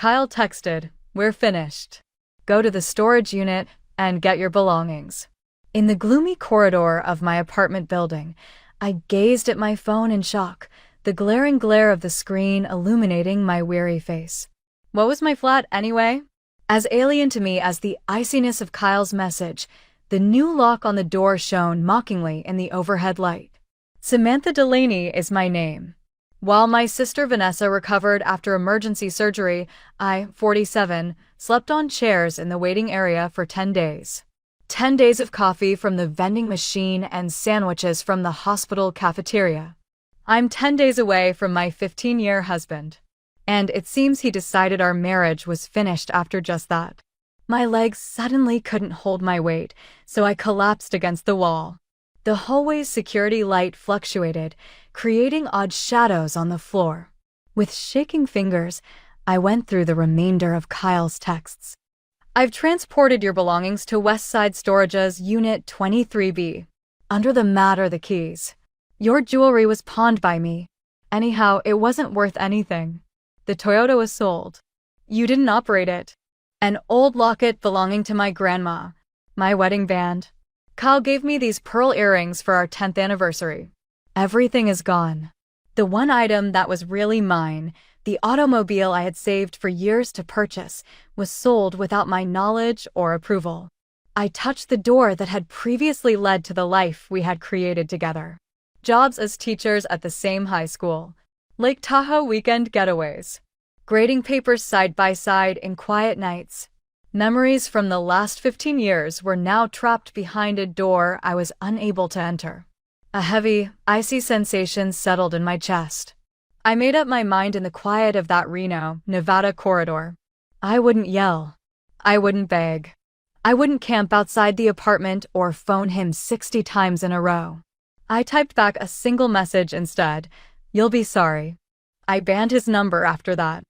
Kyle texted, "We're finished. Go to the storage unit and get your belongings." In the gloomy corridor of my apartment building, I gazed at my phone in shock, the glaring glare of the screen illuminating my weary face. What was my flat anyway? As alien to me as the iciness of Kyle's message, the new lock on the door shone mockingly in the overhead light. Samantha Delaney is my name. While my sister Vanessa recovered after emergency surgery, I, 47, slept on chairs in the waiting area for 10 days. 10 days of coffee from the vending machine and sandwiches from the hospital cafeteria. I'm 10 days away from my 15-year husband. And it seems he decided our marriage was finished after just that. My legs suddenly couldn't hold my weight, so I collapsed against the wall. The hallway's security light fluctuated, creating odd shadows on the floor. With shaking fingers, I went through the remainder of Kyle's texts. "I've transported your belongings to West Side Storage's Unit 23B. Under the mat are the keys. Your jewelry was pawned by me. Anyhow, it wasn't worth anything. The Toyota was sold. You didn't operate it. An old locket belonging to my grandma. My wedding band. Kyle gave me these pearl earrings for our 10th anniversary. Everything is gone. The one item that was really mine, the automobile I had saved for years to purchase, was sold without my knowledge or approval. I touched the door that had previously led to the life we had created together. Jobs as teachers at the same high school. Lake Tahoe weekend getaways. Grading papers side by side in quiet nights. Memories from the last 15 years were now trapped behind a door I was unable to enter. A heavy, icy sensation settled in my chest. I made up my mind in the quiet of that Reno, Nevada corridor. I wouldn't yell. I wouldn't beg. I wouldn't camp outside the apartment or phone him 60 times in a row. I typed back a single message instead. "You'll be sorry." I banned his number after that.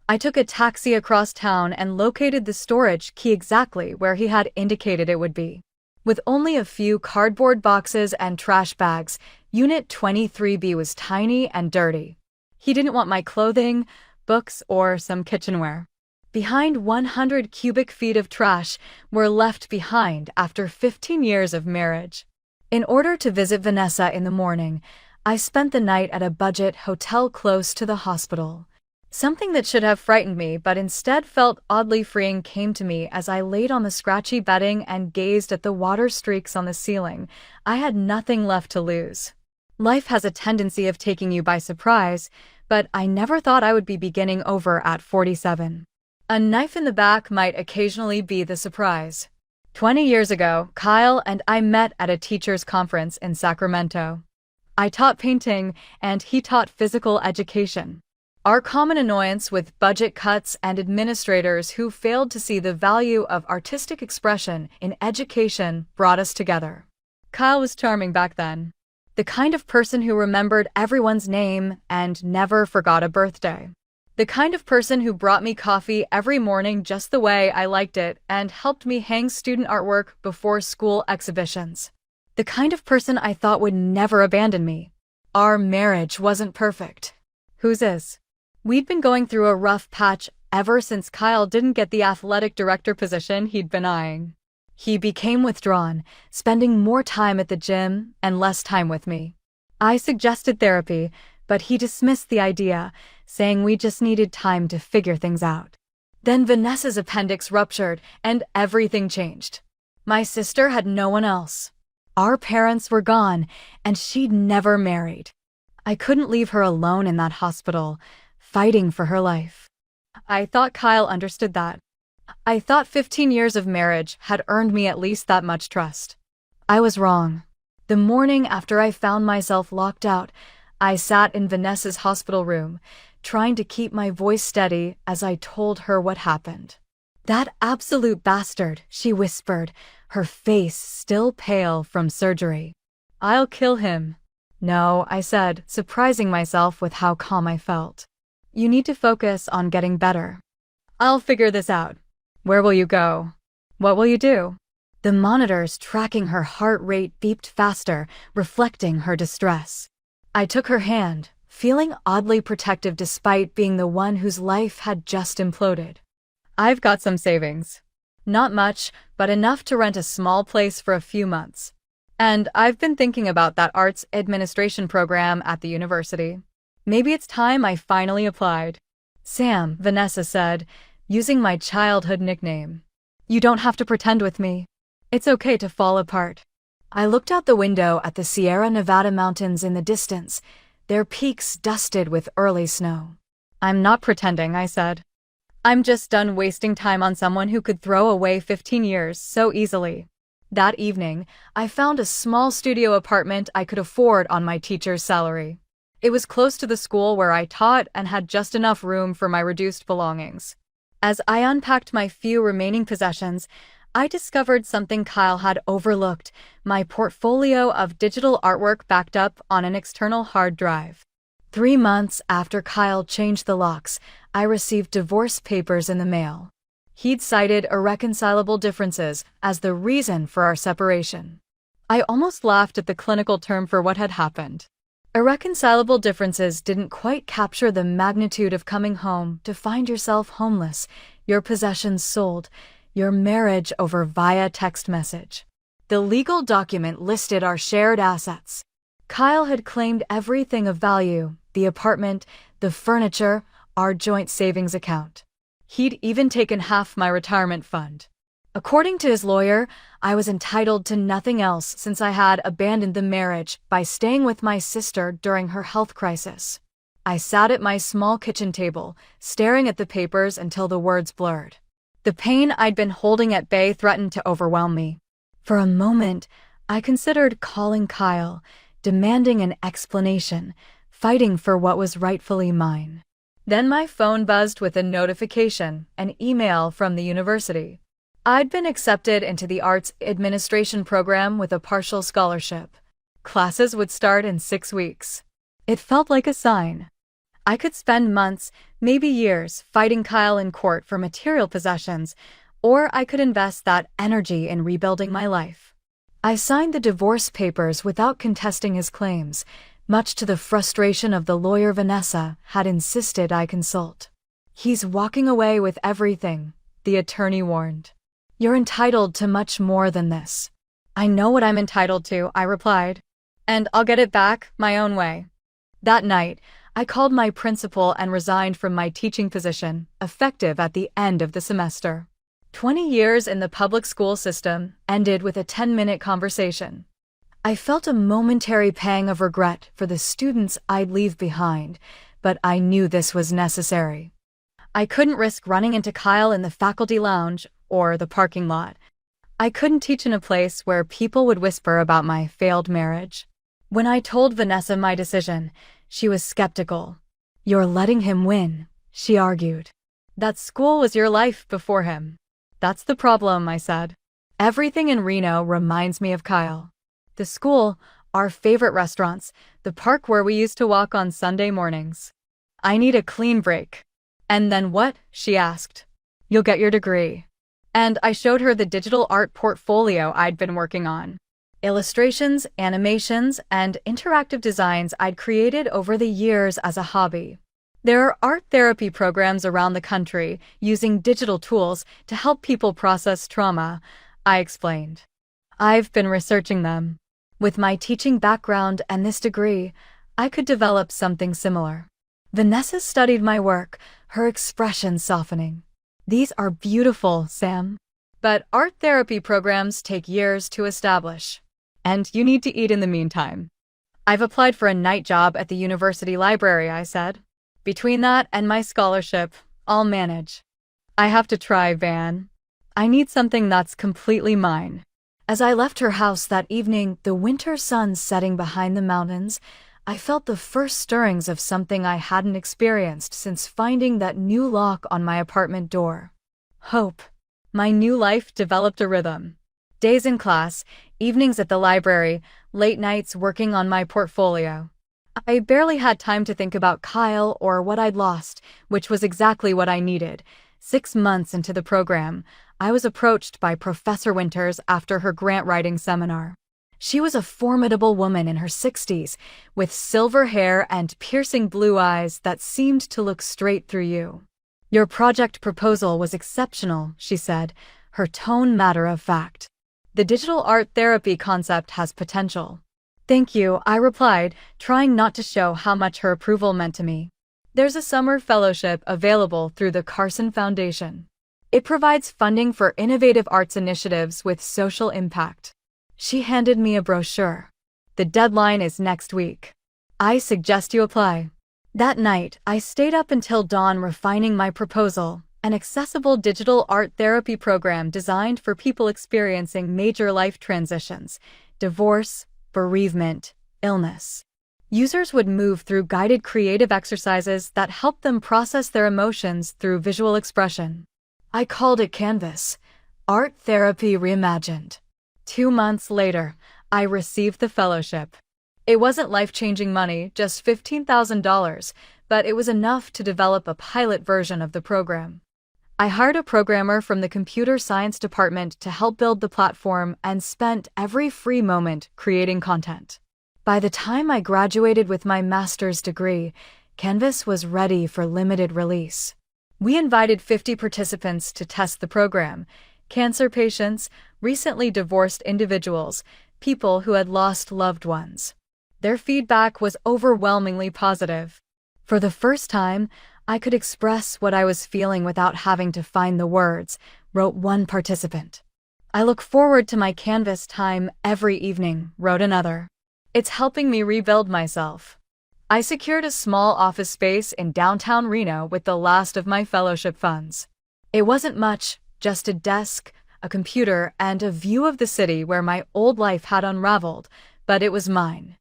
I took a taxi across town and located the storage key exactly where he had indicated it would be. With only a few cardboard boxes and trash bags, Unit 23B was tiny and dirty. He didn't want my clothing, books, or some kitchenware. Behind 100 cubic feet of trash were left behind after 15 years of marriage. In order to visit Vanessa in the morning, I spent the night at a budget hotel close to the hospital. Something that should have frightened me but instead felt oddly freeing came to me as I laid on the scratchy bedding and gazed at the water streaks on the ceiling. I had nothing left to lose. Life has a tendency of taking you by surprise, but I never thought I would be beginning over at 47. A knife in the back might occasionally be the surprise. 20 years ago, Kyle and I met at a teachers' conference in Sacramento. I taught painting, and he taught physical education. Our common annoyance with budget cuts and administrators who failed to see the value of artistic expression in education brought us together. Kyle was charming back then. The kind of person who remembered everyone's name and never forgot a birthday. The kind of person who brought me coffee every morning just the way I liked it and helped me hang student artwork before school exhibitions. The kind of person I thought would never abandon me. Our marriage wasn't perfect. Whose is? We'd been going through a rough patch ever since Kyle didn't get the athletic director position he'd been eyeing. He became withdrawn, spending more time at the gym and less time with me. I suggested therapy, but he dismissed the idea, saying we just needed time to figure things out. Then Vanessa's appendix ruptured and everything changed. My sister had no one else. Our parents were gone, and she'd never married. I couldn't leave her alone in that hospital, fighting for her life. I thought Kyle understood that. I thought 15 years of marriage had earned me at least that much trust. I was wrong. The morning after I found myself locked out, I sat in Vanessa's hospital room, trying to keep my voice steady as I told her what happened. "That absolute bastard," she whispered, her face still pale from surgery. "I'll kill him." "No," I said, surprising myself with how calm I felt. "You need to focus on getting better. I'll figure this out." "Where will you go? What will you do?" The monitors tracking her heart rate beeped faster, reflecting her distress. I took her hand, feeling oddly protective despite being the one whose life had just imploded. I've got some savings. Not much, but enough to rent a small place for a few months. And I've been thinking about that arts administration program at the university. Maybe it's time I finally applied. Sam, Vanessa said, using my childhood nickname. You don't have to pretend with me. It's okay to fall apart. I looked out the window at the Sierra Nevada mountains in the distance, their peaks dusted with early snow. I'm not pretending, I said. I'm just done wasting time on someone who could throw away 15 years so easily. That evening, I found a small studio apartment I could afford on my teacher's salary. It was close to the school where I taught and had just enough room for my reduced belongings. As I unpacked my few remaining possessions, I discovered something Kyle had overlooked: my portfolio of digital artwork backed up on an external hard drive. 3 months after Kyle changed the locks, I received divorce papers in the mail. He'd cited irreconcilable differences as the reason for our separation. I almost laughed at the clinical term for what had happened. Irreconcilable differences didn't quite capture the magnitude of coming home to find yourself homeless, your possessions sold, your marriage over via text message. The legal document listed our shared assets. Kyle had claimed everything of value: the apartment, the furniture, our joint savings account. He'd even taken half my retirement fund. According to his lawyer, I was entitled to nothing else since I had abandoned the marriage by staying with my sister during her health crisis. I sat at my small kitchen table, staring at the papers until the words blurred. The pain I'd been holding at bay threatened to overwhelm me. For a moment, I considered calling Kyle, demanding an explanation, fighting for what was rightfully mine. Then my phone buzzed with a notification, an email from the university. I'd been accepted into the arts administration program with a partial scholarship. Classes would start in 6 weeks. It felt like a sign. I could spend months, maybe years, fighting Kyle in court for material possessions, or I could invest that energy in rebuilding my life. I signed the divorce papers without contesting his claims, much to the frustration of the lawyer Vanessa had insisted I consult. He's walking away with everything, the attorney warned. You're entitled to much more than this. I know what I'm entitled to, I replied. And I'll get it back my own way. That night, I called my principal and resigned from my teaching position, effective at the end of the semester. 20 years in the public school system ended with a 10-minute conversation. I felt a momentary pang of regret for the students I'd leave behind, but I knew this was necessary. I couldn't risk running into Kyle in the faculty lounge or the parking lot. I couldn't teach in a place where people would whisper about my failed marriage. When I told Vanessa my decision, she was skeptical. You're letting him win, she argued. That school was your life before him. That's the problem, I said. Everything in Reno reminds me of Kyle. The school, our favorite restaurants, the park where we used to walk on Sunday mornings. I need a clean break. And then what? She asked. You'll get your degree. And I showed her the digital art portfolio I'd been working on. Illustrations, animations, and interactive designs I'd created over the years as a hobby. There are art therapy programs around the country using digital tools to help people process trauma, I explained. I've been researching them. With my teaching background and this degree, I could develop something similar. Vanessa studied my work, her expression softening. These are beautiful, Sam. But art therapy programs take years to establish. And you need to eat in the meantime. I've applied for a night job at the university library, I said. Between that and my scholarship, I'll manage. I have to try, Van. I need something that's completely mine. As I left her house that evening, the winter sun setting behind the mountains, I felt the first stirrings of something I hadn't experienced since finding that new lock on my apartment door. Hope. My new life developed a rhythm. Days in class, evenings at the library, late nights working on my portfolio. I barely had time to think about Kyle or what I'd lost, which was exactly what I needed. 6 months into the program, I was approached by Professor Winters after her grant writing seminar. She was a formidable woman in her 60s, with silver hair and piercing blue eyes that seemed to look straight through you. "Your project proposal was exceptional," she said, her tone matter of fact. "The digital art therapy concept has potential." "Thank you," I replied, trying not to show how much her approval meant to me. "There's a summer fellowship available through the Carson Foundation. It provides funding for innovative arts initiatives with social impact." She handed me a brochure. "The deadline is next week. I suggest you apply." That night, I stayed up until dawn refining my proposal, an accessible digital art therapy program designed for people experiencing major life transitions, divorce, bereavement, illness. Users would move through guided creative exercises that helped them process their emotions through visual expression. I called it Canvas, Art Therapy Reimagined. 2 months later, I received the fellowship. It wasn't life-changing money, just $15,000, but it was enough to develop a pilot version of the program. I hired a programmer from the computer science department to help build the platform and spent every free moment creating content. By the time I graduated with my master's degree, Canvas was ready for limited release. We invited 50 participants to test the program: cancer patients, recently divorced individuals, people who had lost loved ones. Their feedback was overwhelmingly positive. "For the first time, I could express what I was feeling without having to find the words," wrote one participant. "I look forward to my Canvas time every evening," wrote another. "It's helping me rebuild myself." I secured a small office space in downtown Reno with the last of my fellowship funds. It wasn't much, just a desk, a computer, and a view of the city where my old life had unraveled, but it was mine.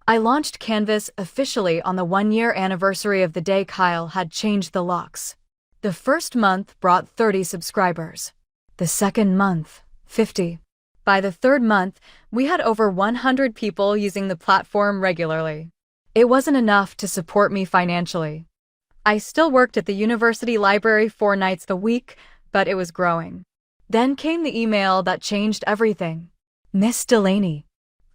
I launched Canvas officially on the 1-year anniversary of the day Kyle had changed the locks. The first month brought 30 subscribers. The second month, 50. By the third month, we had over 100 people using the platform regularly. It wasn't enough to support me financially. I still worked at the university library 4 nights a week, but it was growing. Then came the email that changed everything. "Miss Delaney,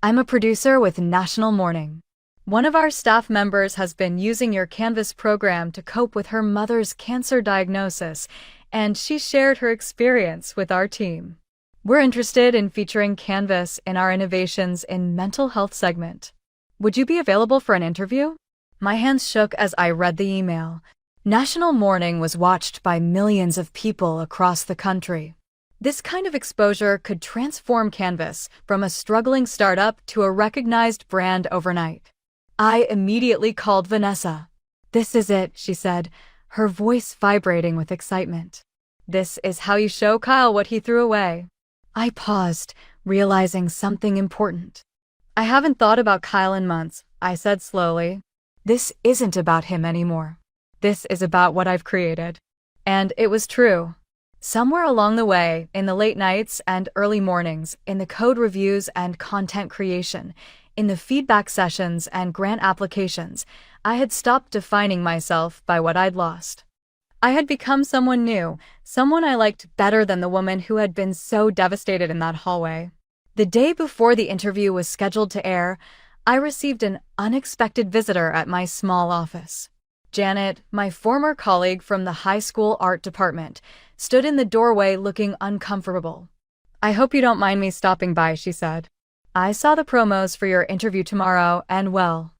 I'm a producer with National Morning. One of our staff members has been using your Canvas program to cope with her mother's cancer diagnosis, and she shared her experience with our team. We're interested in featuring Canvas in our Innovations in Mental Health segment. Would you be available for an interview?" My hands shook as I read the email. National Morning was watched by millions of people across the country. This kind of exposure could transform Canvas from a struggling startup to a recognized brand overnight. I immediately called Vanessa. "This is it," she said, her voice vibrating with excitement. "This is how you show Kyle what he threw away." I paused, realizing something important. "I haven't thought about Kyle in months," I said slowly. "This isn't about him anymore. This is about what I've created." And it was true. Somewhere along the way, in the late nights and early mornings, in the code reviews and content creation, in the feedback sessions and grant applications, I had stopped defining myself by what I'd lost. I had become someone new, someone I liked better than the woman who had been so devastated in that hallway. The day before the interview was scheduled to air, I received an unexpected visitor at my small office. Janet, my former colleague from the high school art department, stood in the doorway looking uncomfortable. "I hope you don't mind me stopping by," she said. "I saw the promos for your interview tomorrow, and well,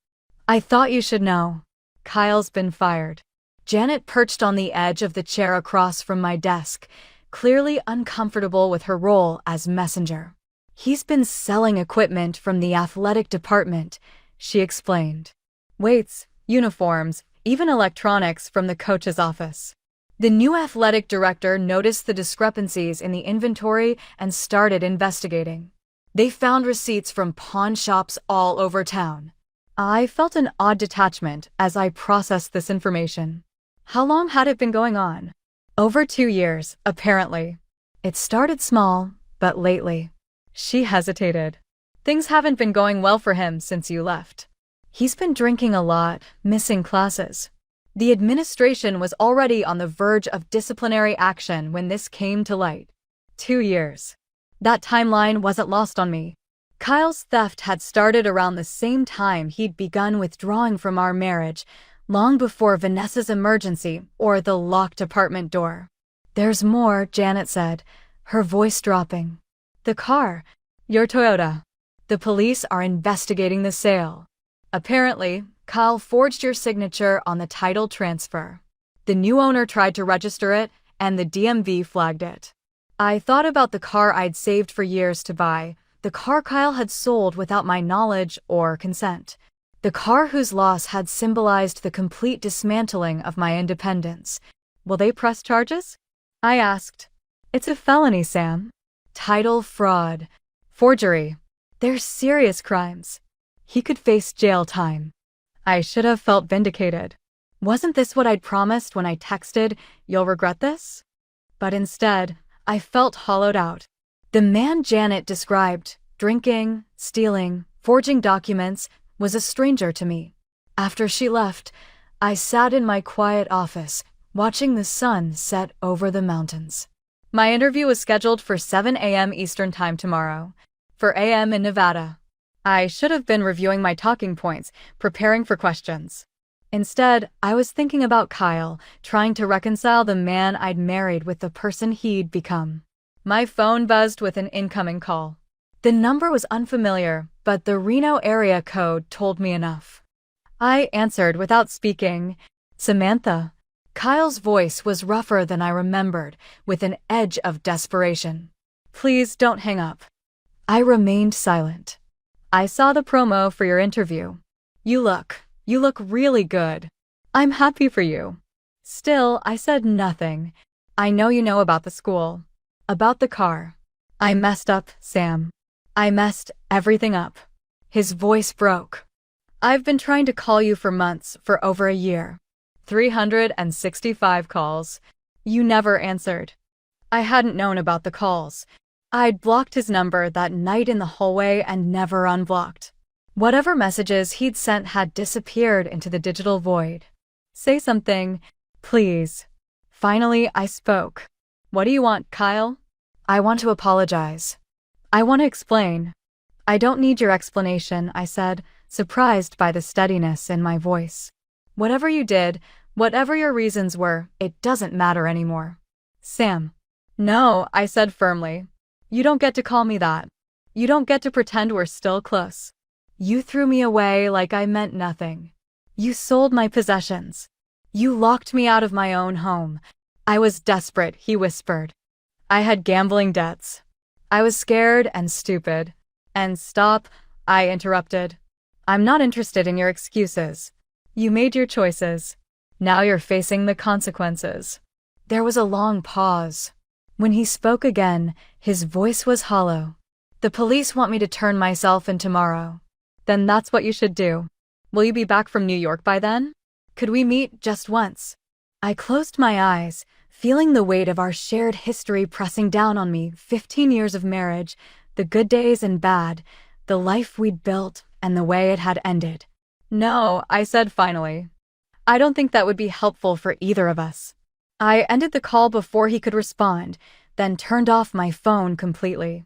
I thought you should know. Kyle's been fired." Janet perched on the edge of the chair across from my desk, clearly uncomfortable with her role as messenger. "He's been selling equipment from the athletic department," she explained. "Weights, uniforms, even electronics from the coach's office." The new athletic director noticed the discrepancies in the inventory and started investigating. They found receipts from pawn shops all over town. I felt an odd detachment as I processed this information. How long had it been going on? Over 2 years, apparently. It started small, but lately. She hesitated. "Things haven't been going well for him since you left. He's been drinking a lot, missing classes." The administration was already on the verge of disciplinary action when this came to light. 2 years. That timeline wasn't lost on me. Kyle's theft had started around the same time he'd begun withdrawing from our marriage, long before Vanessa's emergency or the locked apartment door. "There's more," Janet said, her voice dropping. "The car, your Toyota. The police are investigating the sale. Apparently, Kyle forged your signature on the title transfer. The new owner tried to register it, and the DMV flagged it. I thought about the car I'd saved for years to buy, the car Kyle had sold without my knowledge or consent. The car whose loss had symbolized the complete dismantling of my independence. Will they press charges?" I asked. "It's a felony, Sam. Title fraud. Forgery. They're serious crimes. He could face jail time." I should have felt vindicated. Wasn't this what I'd promised when I texted, "You'll regret this"? But instead, I felt hollowed out. The man Janet described, drinking, stealing, forging documents, was a stranger to me. After she left, I sat in my quiet office, watching the sun set over the mountains. My interview was scheduled for 7 a.m. Eastern Time tomorrow, 4 a.m. in Nevada. I should have been reviewing my talking points, preparing for questions. Instead, I was thinking about Kyle, trying to reconcile the man I'd married with the person he'd become. My phone buzzed with an incoming call. The number was unfamiliar, but the Reno area code told me enough. I answered without speaking. "Samantha." Kyle's voice was rougher than I remembered, with an edge of desperation. "Please don't hang up." I remained silent. "I saw the promo for your interview. You look really good. I'm happy for you." Still, I said nothing. "I know you know about the school. About the car. I messed up, Sam. I messed everything up." His voice broke. "I've been trying to call you for months, for over a year. 365 calls. You never answered." I hadn't known about the calls. I'd blocked his number that night in the hallway and never unblocked. Whatever messages he'd sent had disappeared into the digital void. "Say something, please." Finally, I spoke. "What do you want, Kyle?" "I want to apologize. I want to explain." "I don't need your explanation," I said, surprised by the steadiness in my voice. "Whatever you did, whatever your reasons were, it doesn't matter anymore." "Sam." "No," I said firmly. "You don't get to call me that. You don't get to pretend we're still close. You threw me away like I meant nothing. You sold my possessions. You locked me out of my own home. I was desperate," he whispered. "I had gambling debts. I was scared and stupid." "And stop," I interrupted. "I'm not interested in your excuses. You made your choices. Now you're facing the consequences." There was a long pause. When he spoke again, his voice was hollow. "The police want me to turn myself in tomorrow." "Then that's what you should do. Will you be back from New York by then? Could we meet just once?" I closed my eyes, feeling the weight of our shared history pressing down on me. 15 years of marriage, the good days and bad, the life we'd built, and the way it had ended. "No," I said finally. "I don't think that would be helpful for either of us." I ended the call before he could respond, then turned off my phone completely.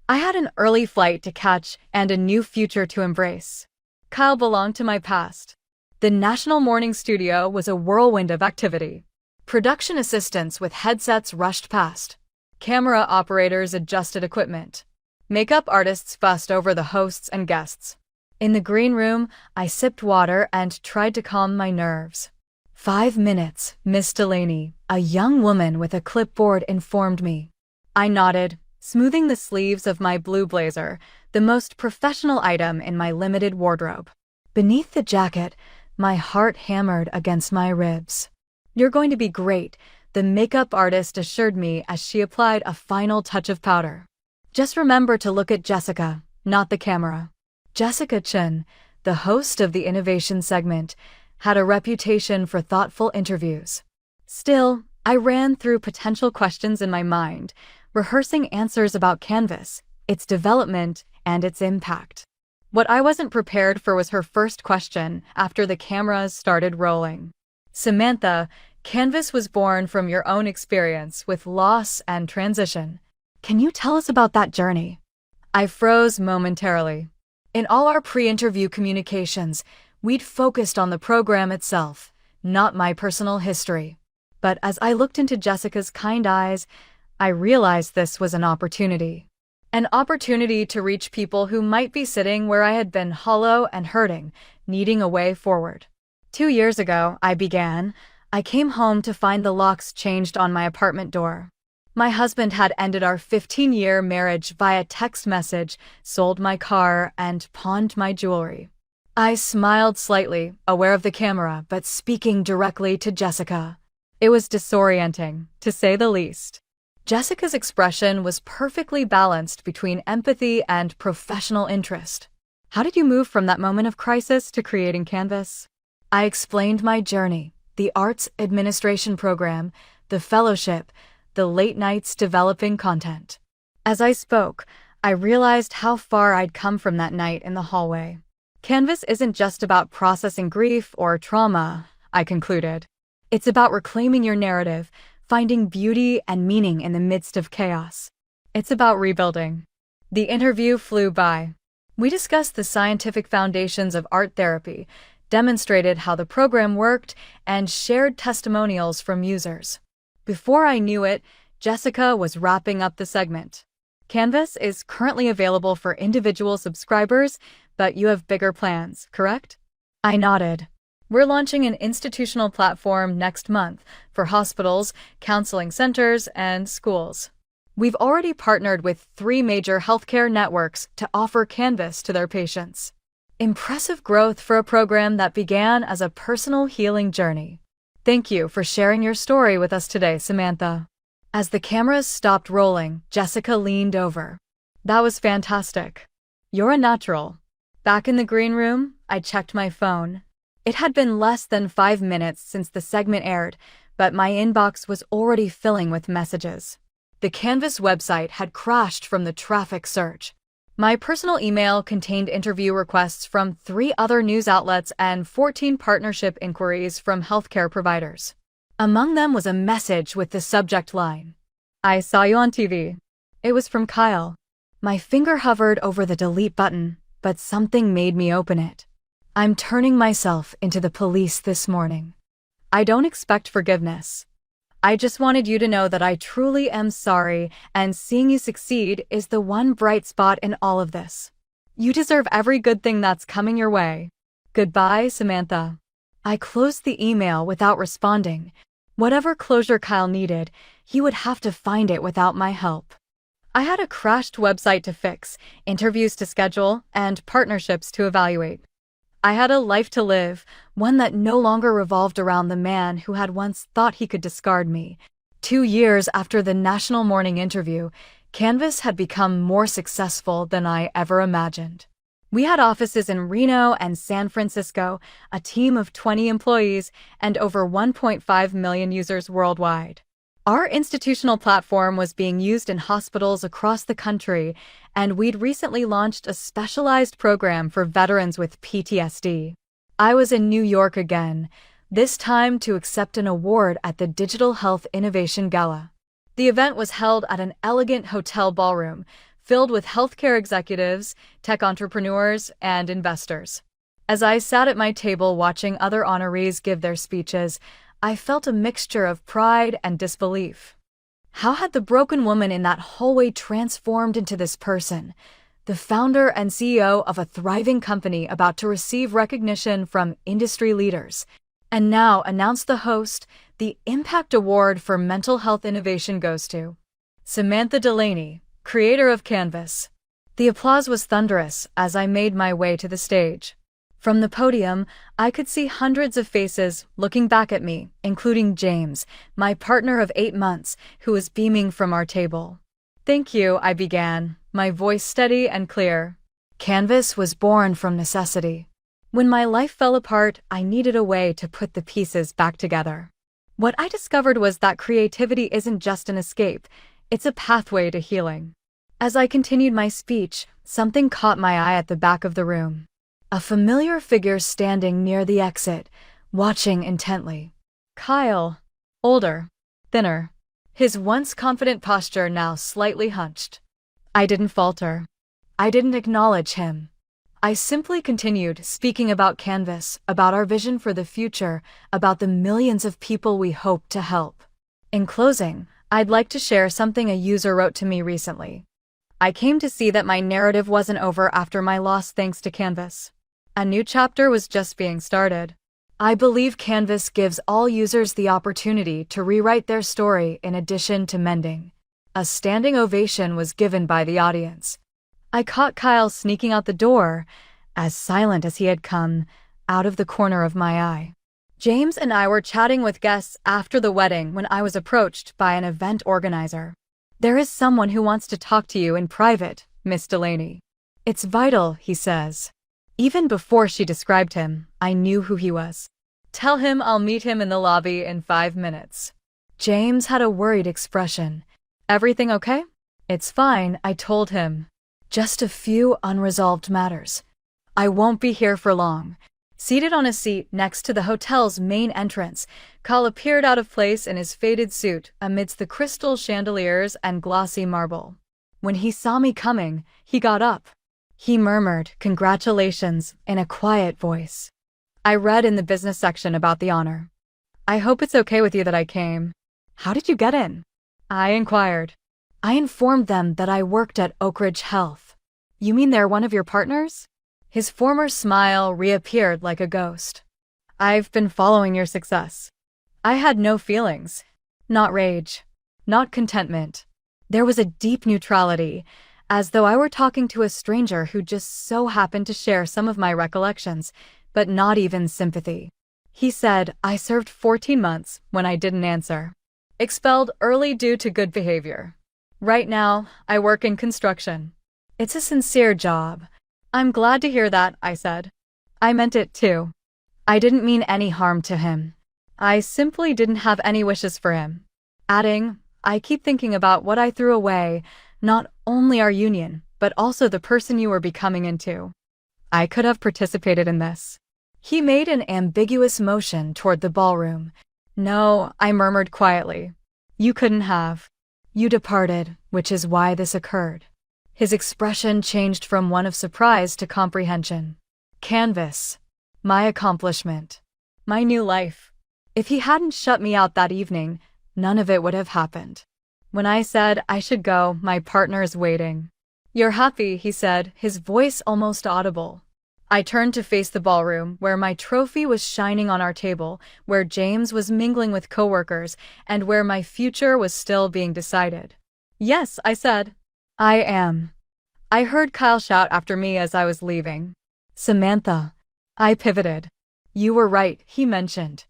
I had an early flight to catch and a new future to embrace. Kyle belonged to my past. The National Morning Studio was a whirlwind of activity. Production assistants with headsets rushed past. Camera operators adjusted equipment. Makeup artists fussed over the hosts and guests. In the green room, I sipped water and tried to calm my nerves. 5 minutes, Miss Delaney, a young woman with a clipboard informed me. I nodded, smoothing the sleeves of my blue blazer, the most professional item in my limited wardrobe. Beneath the jacket, my heart hammered against my ribs. "You're going to be great," the makeup artist assured me as she applied a final touch of powder. "Just remember to look at Jessica, not the camera." Jessica Chen, the host of the innovation segment, had a reputation for thoughtful interviews. Still, I ran through potential questions in my mind, rehearsing answers about Canvas, its development, and its impact. What I wasn't prepared for was her first question after the cameras started rolling. "Samantha, Canvas was born from your own experience with loss and transition. Can you tell us about that journey?" I froze momentarily. In all our pre-interview communications, we'd focused on the program itself, not my personal history. But as I looked into Jessica's kind eyes, I realized this was an opportunity. An opportunity to reach people who might be sitting where I had been, hollow and hurting, needing a way forward. 2 years ago, I came home to find the locks changed on my apartment door. My husband had ended our 15-year marriage via text message, sold my car, and pawned my jewelry. I smiled slightly, aware of the camera, but speaking directly to Jessica. It was disorienting, to say the least. Jessica's expression was perfectly balanced between empathy and professional interest. How did you move from that moment of crisis to creating Canvas? I explained my journey, the arts administration program, the fellowship, the late nights developing content. As I spoke, I realized how far I'd come from that night in the hallway. Canvas isn't just about processing grief or trauma, I concluded. It's about reclaiming your narrative, finding beauty and meaning in the midst of chaos. It's about rebuilding. The interview flew by. We discussed the scientific foundations of art therapy, demonstrated how the program worked, and shared testimonials from users. Before I knew it, Jessica was wrapping up the segment. Canvas is currently available for individual subscribers, but you have bigger plans, correct? I nodded. We're launching an institutional platform next month for hospitals, counseling centers, and schools. We've already partnered with 3 major healthcare networks to offer Canvas to their patients. Impressive growth for a program that began as a personal healing journey. Thank you for sharing your story with us today, Samantha. As the cameras stopped rolling, Jessica leaned over. That was fantastic. You're a natural. Back in the green room, I checked my phone. It had been less than 5 minutes since the segment aired, but my inbox was already filling with messages. The Canvas website had crashed from the traffic surge. My personal email contained interview requests from 3 other news outlets and 14 partnership inquiries from healthcare providers. Among them was a message with the subject line, "I saw you on TV." It was from Kyle. My finger hovered over the delete button, but something made me open it. "I'm turning myself into the police this morning. I don't expect forgiveness. I just wanted you to know that I truly am sorry, and seeing you succeed is the one bright spot in all of this. You deserve every good thing that's coming your way. Goodbye, Samantha." I closed the email without responding. Whatever closure Kyle needed, he would have to find it without my help. I had a crashed website to fix, interviews to schedule, and partnerships to evaluate. I had a life to live, one that no longer revolved around the man who had once thought he could discard me. 2 years after the national morning interview, Canvas had become more successful than I ever imagined. We had offices in Reno and San Francisco, a team of 20 employees, and over 1.5 million users worldwide. Our institutional platform was being used in hospitals across the country, and we'd recently launched a specialized program for veterans with PTSD. I was in New York again, this time to accept an award at the Digital Health Innovation Gala. The event was held at an elegant hotel ballroom, filled with healthcare executives, tech entrepreneurs, and investors. As I sat at my table watching other honorees give their speeches, I felt a mixture of pride and disbelief. How had the broken woman in that hallway transformed into this person, the founder and CEO of a thriving company about to receive recognition from industry leaders, and now announced the host, the Impact Award for Mental Health Innovation goes to Samantha Delaney, creator of Canvas. The applause was thunderous as I made my way to the stage. From the podium, I could see hundreds of faces looking back at me, including James, my partner of 8 months, who was beaming from our table. "Thank you," I began, my voice steady and clear. Canvas was born from necessity. When my life fell apart, I needed a way to put the pieces back together. What I discovered was that creativity isn't just an escape, it's a pathway to healing. As I continued my speech, something caught my eye at the back of the room. A familiar figure standing near the exit, watching intently. Kyle. Older. Thinner. His once confident posture now slightly hunched. I didn't falter. I didn't acknowledge him. I simply continued speaking about Canvas, about our vision for the future, about the millions of people we hope to help. In closing, I'd like to share something a user wrote to me recently. I came to see that my narrative wasn't over after my loss thanks to Canvas. A new chapter was just being started. I believe Canvas gives all users the opportunity to rewrite their story in addition to mending. A standing ovation was given by the audience. I caught Kyle sneaking out the door, as silent as he had come, out of the corner of my eye. James and I were chatting with guests after the wedding when I was approached by an event organizer. "There is someone who wants to talk to you in private, Miss Delaney." "It's vital," he says. Even before she described him, I knew who he was. "Tell him I'll meet him in the lobby in 5 minutes. James had a worried expression. "Everything okay?" "It's fine," I told him. "Just a few unresolved matters. I won't be here for long." Seated on a seat next to the hotel's main entrance, Kyle appeared out of place in his faded suit amidst the crystal chandeliers and glossy marble. When he saw me coming, he got up. He murmured, "Congratulations," in a quiet voice. I read in the business section about the honor. "I hope it's okay with you that I came." "How did you get in?" I inquired. I informed them that I worked at Oak Ridge Health. "You mean they're one of your partners?" His former smile reappeared like a ghost. "I've been following your success." I had no feelings. Not rage. Not contentment. There was a deep neutrality, as though I were talking to a stranger who just so happened to share some of my recollections, but not even sympathy. He said, "I served 14 months when I didn't answer. Expelled early due to good behavior. Right now, I work in construction." "It's a sincere job." "I'm glad to hear that," I said. I meant it too. I didn't mean any harm to him. I simply didn't have any wishes for him. Adding, "I keep thinking about what I threw away, not only our union, but also the person you were becoming into. I could have participated in this." He made an ambiguous motion toward the ballroom. "No," I murmured quietly. "You couldn't have. You departed, which is why this occurred." His expression changed from one of surprise to comprehension. Canvas. My accomplishment. My new life. If he hadn't shut me out that evening, none of it would have happened. When I said I should go, my partner's waiting. "You're happy," he said, his voice almost audible. I turned to face the ballroom, where my trophy was shining on our table, where James was mingling with coworkers, and where my future was still being decided. "Yes," I said. "I am." I heard Kyle shout after me as I was leaving. "Samantha." I pivoted. "You were right," he mentioned.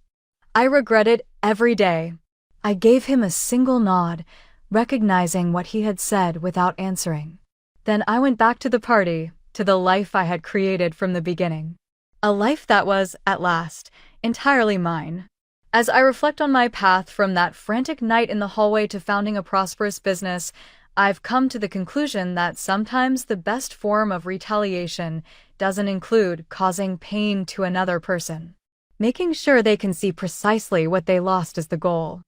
I regret it every day. I gave him a single nod, recognizing what he had said without answering. Then I went back to the party, to the life I had created from the beginning. A life that was, at last, entirely mine. As I reflect on my path from that frantic night in the hallway to founding a prosperous business, I've come to the conclusion that sometimes the best form of retaliation doesn't include causing pain to another person. Making sure they can see precisely what they lost is the goal.